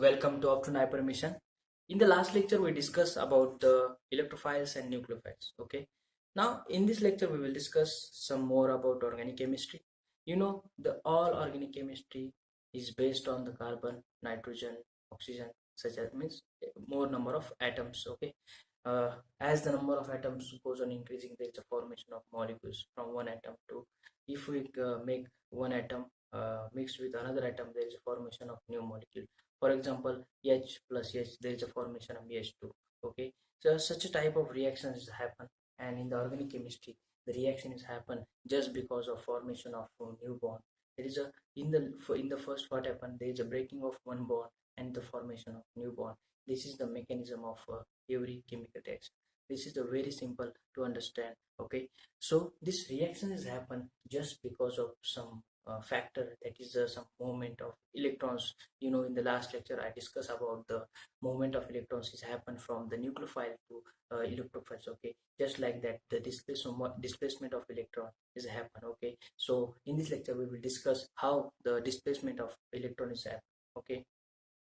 welcome to up to NIPER mission. In the last lecture we discussed about the electrophiles and nucleophiles. Okay, now in this lecture we will discuss some more about organic chemistry. The all organic chemistry is based on the carbon, nitrogen, oxygen, such as means more number of atoms. Okay, as the number of atoms goes on increasing, there is a formation of molecules from one atom to, if we make one atom mixed with another atom, there is a formation of new molecule. For example, H plus H, there is a formation of H2. Okay, so such a type of reactions happen, and in the organic chemistry the reaction is happen just because of formation of a new bond. There is a in the first what happened, there is a breaking of one bond and the formation of new bond. This is the mechanism of every chemical reaction. This is the very simple to understand. Okay, so this reaction is happen just because of some factor, that is some movement of electrons. In the last lecture I discussed about the movement of electrons is happen from the nucleophile to electrophiles. Okay, just like that the displacement of electron is happen. Okay, so in this lecture we will discuss how the displacement of electron is happen. Okay,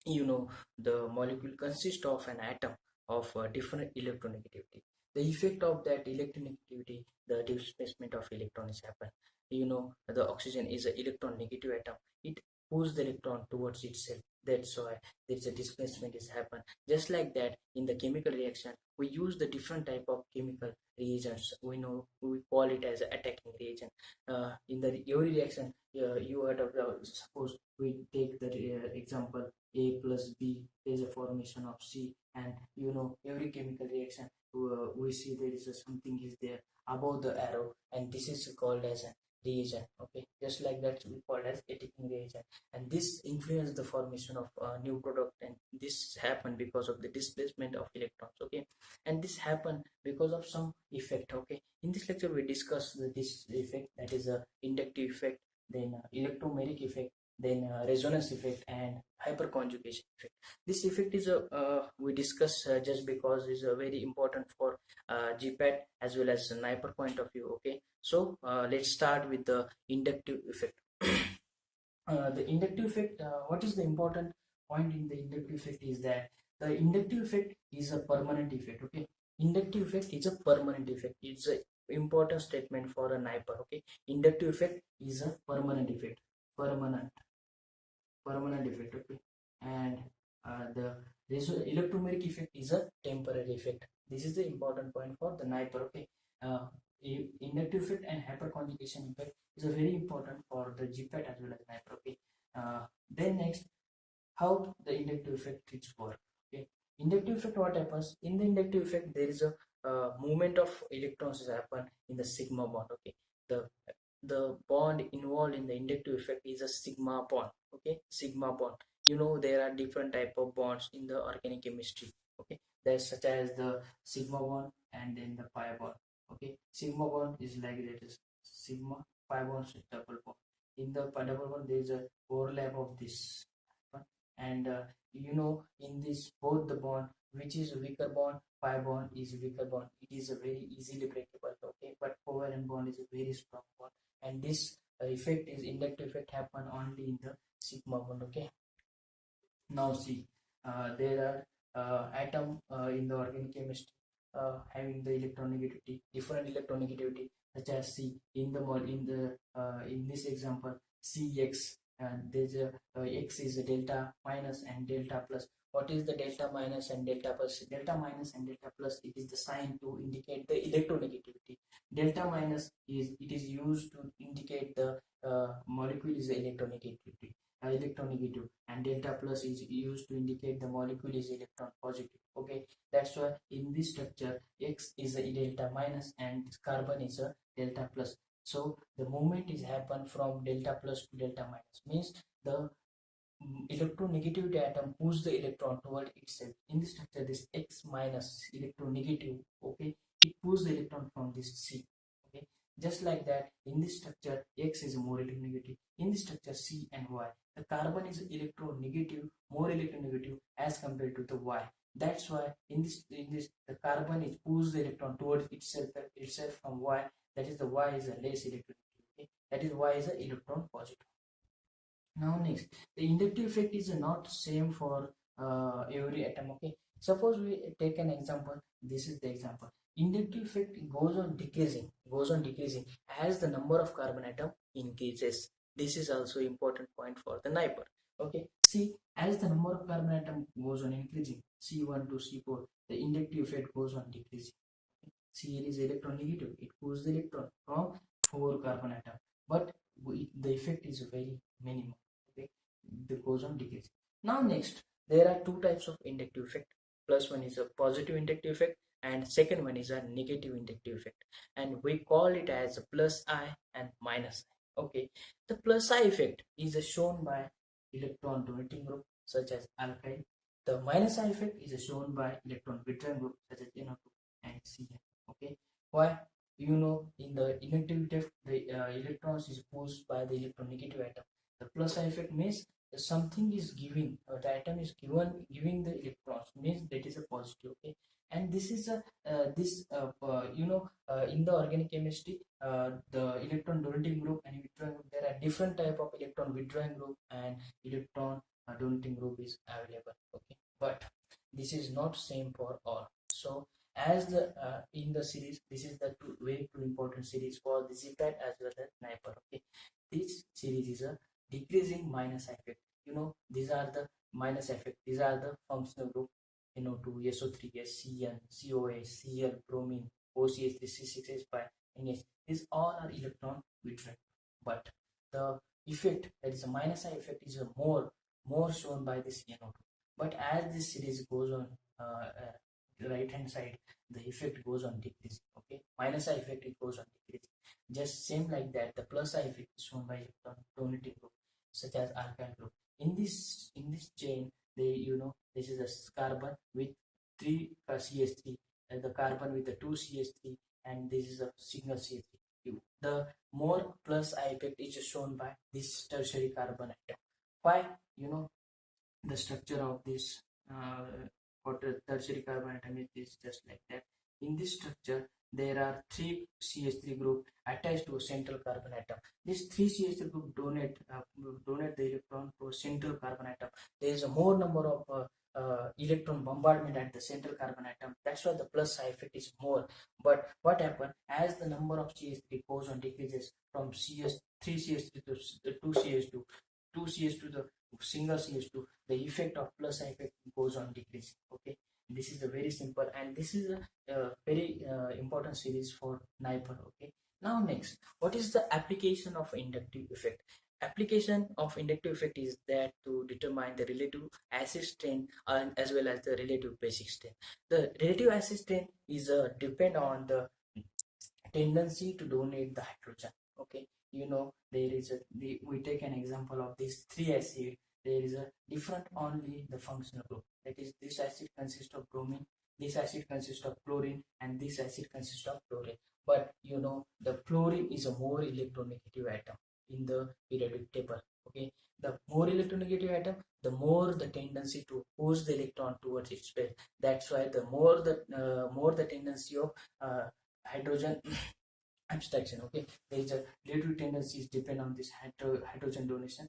the molecule consists of an atom of different electronegativity. The effect of that electronegativity, the displacement of electron is happen. The oxygen is an electron negative atom. It pulls the electron towards itself. That's why there is a displacement is happen. Just like that, in the chemical reaction we use the different type of chemical reagents. We call it as attacking reagent. In the every reaction, you heard of suppose we take the example A plus B, there is a formation of C, and every chemical reaction we see there is something is there above the arrow, and this is called as a reagent. Okay, just like that we call as attacking reagent, and this influence the formation of new product, and this happen because of the displacement of electrons. Okay, and this happen because of some effect. Okay, in this lecture we discuss this effect, that is a inductive effect, then electromeric effect, then resonance effect, and hyperconjugation effect. This effect is we discuss just because is very important for GPAT as well as NIPER point of view. Okay, so let's start with the inductive effect. The inductive effect, what is the important point in the inductive effect is that the inductive effect is a permanent effect. Okay, inductive effect is a permanent effect. It's a important statement for a NIPER. Okay, inductive effect is a permanent effect. Permanent effect. Okay, and the electromeric effect is a temporary effect. This is the important point for the NIPER. Okay, inductive effect and hyperconjugation effect is a very important for the GPAT as well as NIPER. Okay, then next, how the inductive effect is work. Okay, inductive effect, what happens in the inductive effect, there is a movement of electrons happen in the sigma bond. Okay, the bond involved in the inductive effect is a sigma bond. Okay, sigma bond. There are different type of bonds in the organic chemistry. Okay, there's such as the sigma bond and then the pi bond. Okay, sigma bond is like that is sigma, pi bond is double bond. In the double bond there is a overlap of this, and in this both the bond, which is weaker bond, pi bond is weaker bond, it is a very easily breakable. Okay, but covalent bond is a very strong bond, and this effect is inductive effect happen only in the sigma bond. Okay, now see, there are atom in the organic chemistry having the electronegativity, different electronegativity, such as C in the in this example Cx, and there's a X is a delta minus and delta plus. What is the delta minus and delta plus? Delta minus and delta plus, it is the sign to indicate the electronegativity. Delta minus is used to indicate the molecule is electronegativity, electronegative, and delta plus is used to indicate the molecule is electron positive. Okay, that's why in this structure X is a delta minus and carbon is a delta plus. So the movement is happen from delta plus to delta minus, means the electronegativity atom pulls the electron toward itself. In this structure, this X minus electronegative, okay, it pulls the electron from this C. Okay, just like that, in this structure X is more electronegative. In this structure C and Y, the carbon is electronegative, more electronegative as compared to the Y. That's why in this the carbon is pulls the electron towards itself from Y. That is the Y is a less electronegative. Okay, that is Y is a electron positive. Now next, the inductive effect is not same for every atom. Okay, suppose we take an example. This is the example. Inductive effect goes on decreasing as the number of carbon atom increases. This is also important point for the NIPER. Okay, see, as the number of carbon atom goes on increasing, C1 to C4, the inductive effect goes on decreasing. Cl is electron negative, it pulls the electron from 4 carbon atom, but the effect is very minimum. Okay, it goes on decreasing. Now next, there are two types of inductive effect. Plus one is a positive inductive effect, and second one is a negative inductive effect, and we call it as a plus I and minus I. Okay, the plus I effect is shown by electron donating group such as alkyl. The minus I effect is shown by electron withdrawing group such as NO2 and Cl. Okay, why? In the inductive effect, the electrons is pushed by the electronegative atom. The plus I effect means something is giving, the atom is giving the electrons, means that is a positive. Okay, and this is a in the organic chemistry, the electron donating group and withdrawing group, there are different type of electron withdrawing group and electron donating group is available. Okay, but this is not same for all. So as the in the series, this is the very two important series for the GPAT as well as NIPER. Okay, this series is a decreasing minus effect. These are the minus effect. These are the functional group: NO2, SO3, SCN, COA, Cl, bromine, OCH3, C6H5, NH. These all are electron withdrawing. But the effect, that is a minus I effect, is a more shown by this NO2. But as this series goes on the right hand side, the effect goes on decreasing. Okay, minus I effect, it goes on decreasing. Just same like that, the plus I effect is shown by electron donating group such as alkyl group. In this chain, this is a carbon with 3 CH3, and the carbon with the 2 CH3, and this is a single CH3. The more plus I effect is shown by this tertiary carbon atom. Why? The structure of this tertiary carbon atom is just like that. In this structure, there are 3 CH3 group attached to a central carbon atom. This 3 CH3 group donate the electron to a central carbon atom. There is a more number of electron bombardment at the central carbon atom. That's why the plus I effect is more. But what happens as the number of CH3 goes on decreases from 3 CH3 to 2 CH2, 2 CH2 the single CH2, the effect of plus effect goes on decreasing. Okay, this is a very simple, and this is a very important series for NIPER. Okay, now next, what is the application of inductive effect? Application of inductive effect is that to determine the relative acid strength and as well as the relative basic strength. The relative acid strength is depend on the tendency to donate the hydrogen. Okay, there is we take an example of these 3 acid. There is a different only the functional group, that is this acid consists of bromine, this acid consists of chlorine, and this acid consists of chlorine. But the chlorine is a more electronegative atom in the periodic table. Okay, the more electronegative atom, the more the tendency to push the electron towards its base. That's why the more the tendency of hydrogen abstraction. Okay, there is a relative tendencies depend on this hydrogen donation.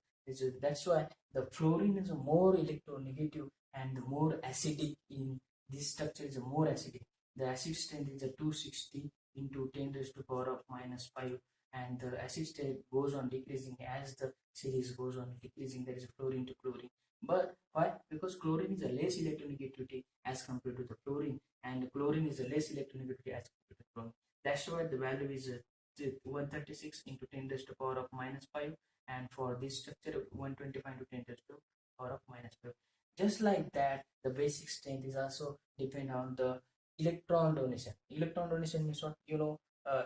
That's why the fluorine is a more electronegative and the more acidic. In this structure is a more acidic. The acid strength is a 260 into 10 raised to power of minus 5, and the acid strength goes on decreasing as the series goes on decreasing. There is a fluorine to chlorine. But why? Because chlorine is a less electronegativity as compared to the chlorine, and chlorine is a less electronegativity as compared to chlorine. That's why the value is 136 into 10 raised to power of minus 5, and for this structure 125 to 10 raised to power of minus 5. Just like that, the basic strength is also depend on the electron donation. Electron donation means what?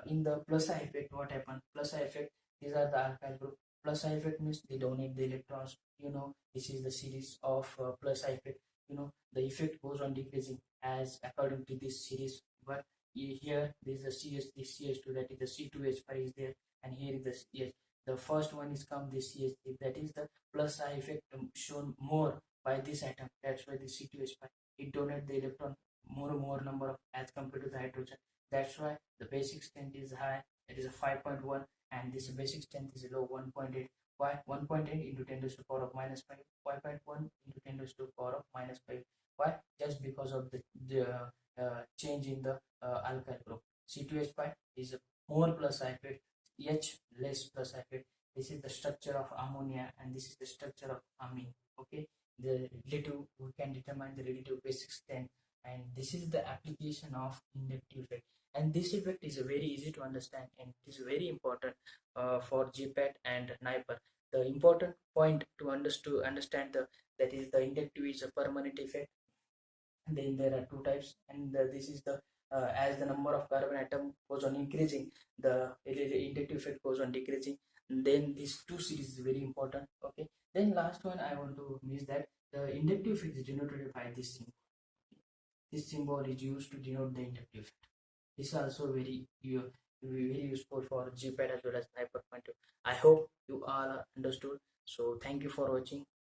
In the plus I effect, what happened? Plus I effect, these are the alkyl group. Plus I effect means they donate the electrons. This is the series of plus I effect. The effect goes on decreasing as according to this series. But here there is a this CH2, that is the C2H5 is there, and here is the CH. The first one is come this CH3, that is the plus I effect shown more by this atom. That's why the C2H5, it donates the electron more number of as compared to the hydrogen. That's why the basic strength is high, it is a 5.1, and this basic strength is low 1.8. Why? 1.8 into 10 raised to the power of minus 5, 5.1 into 10 raised to the power of minus 5. Why? Just because of the change in the alkyl group. C2H5 is more plus hydrate, H less plus hydrate. This is the structure of ammonia and this is the structure of amine. Okay, the relative, we can determine the relative basic strength, and this is the application of inductive effect. And this effect is very easy to understand and it is very important for GPAT and NIPER. The important point to understand that is the inductive is a permanent effect. Then there are two types, and this is the as the number of carbon atom goes on increasing, the inductive effect goes on decreasing. And then these two series is very important. Okay, then last one I want to miss that the inductive effect is denoted by this symbol. This symbol is used to denote the inductive effect. This is also very useful for GPAT as well as NIPER point of view. I hope you all understood. So thank you for watching.